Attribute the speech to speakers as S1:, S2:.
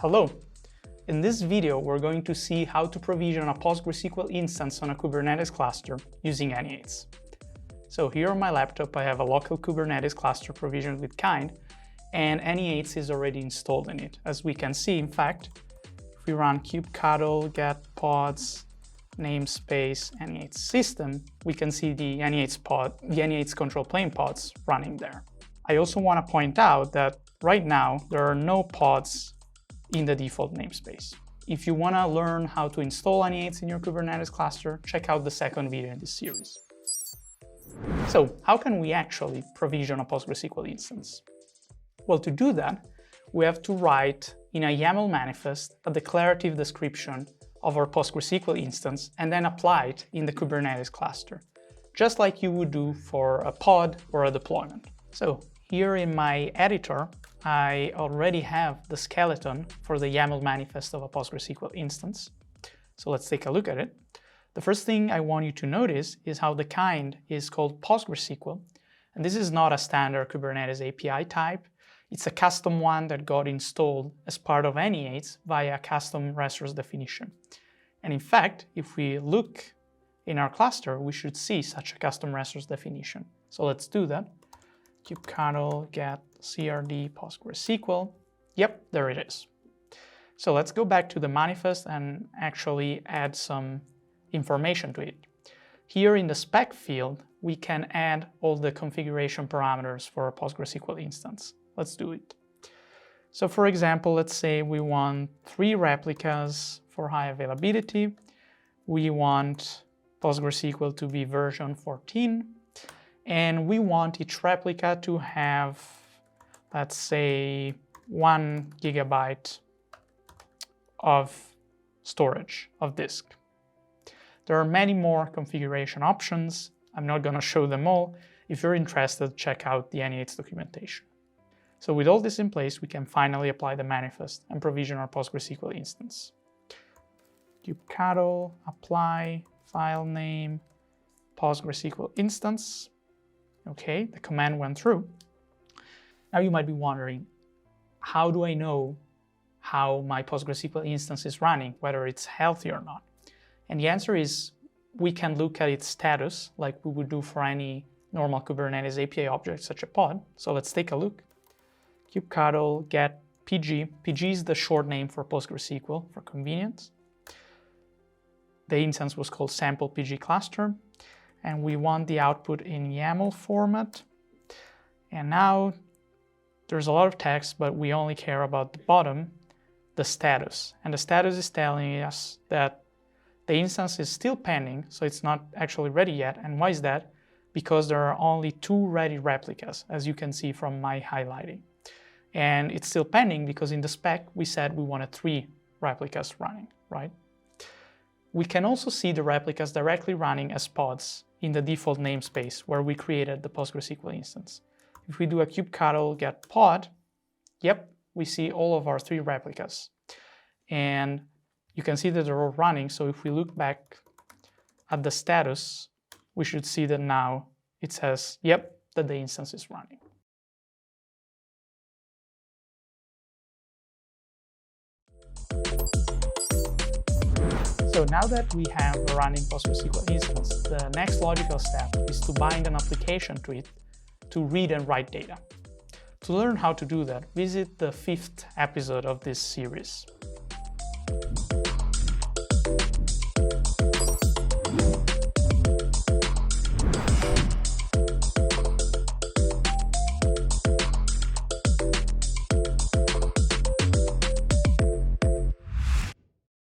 S1: Hello! In this video, we're going to see how to provision a PostgreSQL instance on a Kubernetes cluster using anynines. So here on my laptop, I have a local Kubernetes cluster provisioned with kind, and anynines is already installed in it. As we can see, in fact, if we run kubectl get pods namespace anynines system, we can see the anynines control plane pods running there. I also want to point out that right now there are no pods in the default namespace. If you want to learn how to install anynines in your Kubernetes cluster, check out the second video in this series. So how can we actually provision a PostgreSQL instance? Well, to do that, we have to write in a YAML manifest a declarative description of our PostgreSQL instance and then apply it in the Kubernetes cluster, just like you would do for a pod or a deployment. So here in my editor, I already have the skeleton for the YAML manifest of a PostgreSQL instance. So let's take a look at it. The first thing I want you to notice is how the kind is called PostgreSQL. And this is not a standard Kubernetes API type. It's a custom one that got installed as part of anynines via a custom resource definition. And in fact, if we look in our cluster, we should see such a custom resource definition. So let's do that. Kubectl get crd PostgreSQL. Yep, there it is. So let's go back to the manifest and actually add some information to it. Here in the spec field, we can add all the configuration parameters for a PostgreSQL instance. Let's do it. So for example, let's say we want 3 replicas for high availability. We want PostgreSQL to be version 14. And we want each replica to have, let's say, 1 GB of storage of disk. There are many more configuration options. I'm not going to show them all. If you're interested, check out the anynines documentation. So with all this in place, we can finally apply the manifest and provision our PostgreSQL instance. Kubectl apply file name PostgreSQL instance. Okay, the command went through. Now you might be wondering, how do I know how my PostgreSQL instance is running, whether it's healthy or not? And the answer is, we can look at its status like we would do for any normal Kubernetes API object, such a pod. So let's take a look. Kubectl get pg. pg is the short name for PostgreSQL for convenience. The instance was called sample pg cluster, and we want the output in YAML format. And now there's a lot of text, but we only care about the bottom, the status. And the status is telling us that the instance is still pending, so it's not actually ready yet. And why is that? Because there are only 2 ready replicas, as you can see from my highlighting. And it's still pending because in the spec, we said we wanted 3 replicas running, right? We can also see the replicas directly running as pods in the default namespace where we created the PostgreSQL instance. If we do a kubectl get pod, yep, we see all of our 3 replicas. And you can see that they're all running. So if we look back at the status, we should see that now it says, yep, that the instance is running. So now that we have a running PostgreSQL instance, the next logical step is to bind an application to it to read and write data. To learn how to do that, visit the 5th episode of this series.